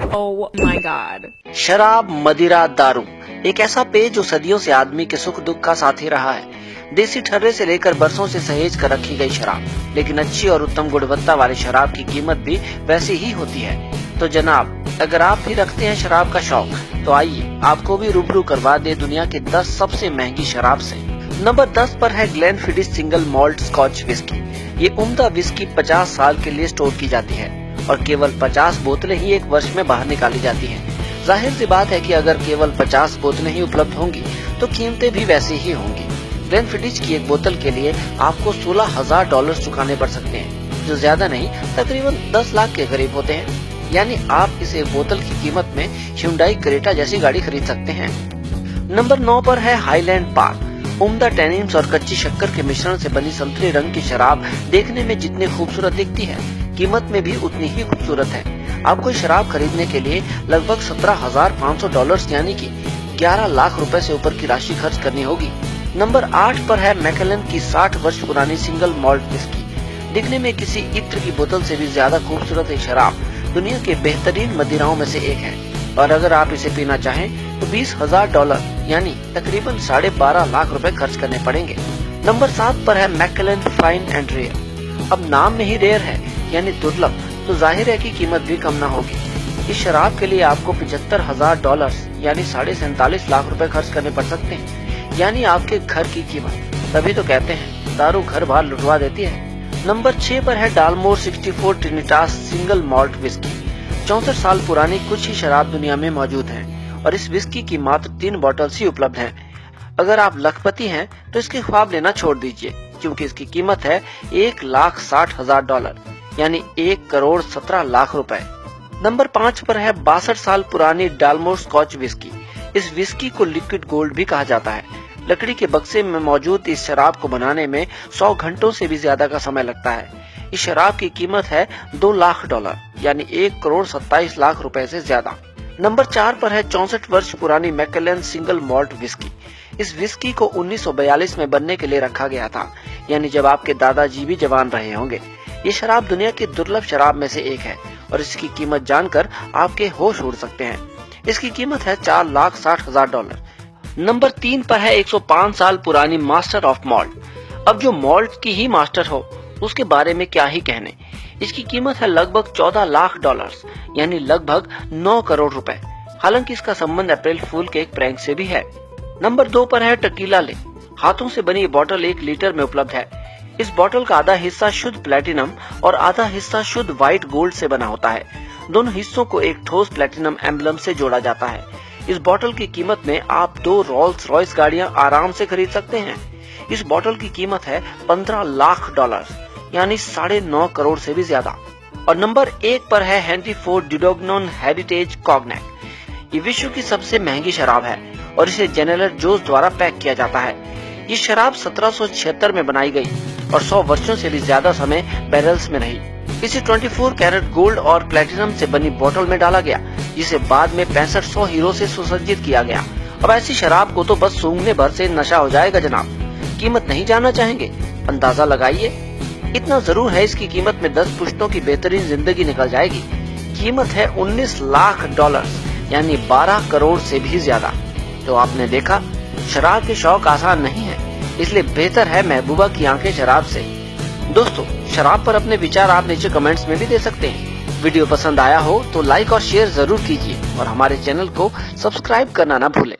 Oh my God. शराब, मदिरा, दारू एक ऐसा पेय जो सदियों से आदमी के सुख दुख का साथी रहा है। देसी ठर्रे से लेकर बरसों से सहेज कर रखी गई शराब, लेकिन अच्छी और उत्तम गुणवत्ता वाली शराब की कीमत भी वैसी ही होती है। तो जनाब, अगर आप भी रखते हैं शराब का शौक, तो आइए आपको भी रूबरू करवा दे दुनिया के 10 सबसे महंगी शराब से। नंबर 10 पर है ग्लेनफिडिस सिंगल मॉल्ट स्कॉच विस्की। ये उम्दा विस्की 50 साल के लिए स्टोर की जाती है और केवल 50 बोतलें ही एक वर्ष में बाहर निकाली जाती हैं। जाहिर सी बात है कि अगर केवल 50 बोतलें ही उपलब्ध होंगी तो कीमतें भी वैसी ही होंगी। ग्लेनफिडिस की एक बोतल के लिए आपको $16,000 चुकाने पड़ सकते हैं, जो ज्यादा नहीं तकरीबन 10 लाख के करीब होते हैं। यानी आप इस एक बोतल की कीमत में Hyundai क्रेटा जैसी गाड़ी खरीद सकते हैं। नंबर 9 पर है हाईलैंड पार्क। उम्दा टैनिन्स और कच्ची शक्कर के मिश्रण से बनी संतरी रंग की शराब देखने में जितनी खूबसूरत दिखती है, कीमत में भी उतनी ही खूबसूरत है। आपको शराब खरीदने के लिए लगभग $17,500 यानी कि 11 लाख रुपए से ऊपर की राशि खर्च करनी होगी। नंबर 8 पर है मैकेलन की 60 वर्ष पुरानी सिंगल मॉल्ट विस्की। दिखने में किसी इत्र की बोतल से भी ज्यादा खूबसूरत ये शराब दुनिया के बेहतरीन मदिराओं में से एक है, और अगर आप इसे पीना चाहें तो $20,000 यानी तकरीबन 12.5 लाख रुपए खर्च करने पड़ेंगे। नंबर 7 पर है मैकेलन फाइन एंड रेयर। अब नाम में ही रेयर है यानी दुर्लभ, तो जाहिर है कि कीमत भी कम ना होगी। इस शराब के लिए आपको $75,000 यानी 47.5 लाख रुपए खर्च करने पड़ सकते हैं, यानी आपके घर की कीमत। तभी तो कहते हैं दारू घर बार लुटवा देती है। नंबर 6 पर है डालमोर 64 ट्रिनिटास सिंगल मॉल्ट विस्की। 64 साल पुरानी कुछ ही शराब दुनिया में मौजूद है और इस विस्की की मात्र 3 बॉटल्स ही उपलब्ध हैं। अगर आप लखपति हैं तो इसके ख्वाब लेना छोड़ दीजिए, क्योंकि इसकी कीमत है $1,60,000 यानी 1,17 लाख रुपए। नंबर 5 पर है 62 साल पुरानी डालमोर स्कॉच विस्की। इस विस्की को लिक्विड गोल्ड भी कहा जाता है। लकड़ी के बक्से में मौजूद इस शराब को बनाने में 100 घंटों से भी ज्यादा का समय लगता है। इस शराब की कीमत है $2 लाख यानी 1,27 लाख रुपए से ज्यादा। नंबर 4 पर है 64 वर्ष पुरानी मैकेलन सिंगल मॉल्ट विस्की। इस विस्की को 1942 में बनने के लिए रखा गया था, यानी जब आपके दादाजी भी जवान रहे होंगे। ये शराब दुनिया की दुर्लभ शराब में से एक है और इसकी कीमत जानकर आपके होश उड़ सकते हैं। इसकी कीमत है $4,60,000। नंबर 3 पर है 105 साल पुरानी मास्टर ऑफ मॉल्ट। अब जो मॉल्ट की ही मास्टर हो उसके बारे में क्या ही कहने। इसकी कीमत है लगभग $14 लाख यानी लगभग 9 करोड़ रुपए। हालांकि इसका संबंध अप्रैल फूल के एक प्रैंक से भी है। नंबर 2 पर है टकीला ले। हाथों से बनी ये बोतल 1 लीटर में उपलब्ध है। इस बोतल का आधा हिस्सा शुद्ध प्लेटिनम और आधा हिस्सा शुद्ध व्हाइट गोल्ड से बना होता है। दोनों हिस्सों को एक ठोस प्लेटिनम एम्बलम से जोड़ा जाता है। इस बोतल की कीमत में आप 2 रोल्स रॉयस गाड़ियां आराम से खरीद सकते हैं। इस बोतल की कीमत है $15 लाख यानी 9.5 करोड़ से भी ज्यादा। और नंबर 1 पर है हेनरी फोर्ड ड्यूडोग्नोन हेरिटेज कॉग्नैक। ये विश्व की सबसे महंगी शराब है और इसे जनरल जोस द्वारा पैक किया जाता है। ये शराब 1776 में बनाई गई और 100 वर्षों से भी ज्यादा समय बैरल्स में रही। इसे 24 कैरेट गोल्ड और प्लेटिनम से बनी बोतल में डाला गया, जिसे बाद में 6500 हीरो से सुसज्जित किया गया। अब ऐसी शराब को तो बस सूंघने भर से नशा हो जाएगा जनाब। कीमत नहीं जानना चाहेंगे? अंदाजा लगाइए। इतना जरूर है, इसकी कीमत में 10 पुश्तों की बेहतरीन जिंदगी निकल जाएगी। कीमत है $19 लाख यानी 12 करोड़ से भी ज्यादा। तो आपने देखा, शराब के शौक आसान नहीं है, इसलिए बेहतर है महबूबा की आंखें शराब से। दोस्तों, शराब पर अपने विचार आप नीचे कमेंट्स में भी दे सकते हैं। वीडियो पसंद आया हो तो लाइक और शेयर जरूर कीजिए और हमारे चैनल को सब्सक्राइब करना ना भूलें।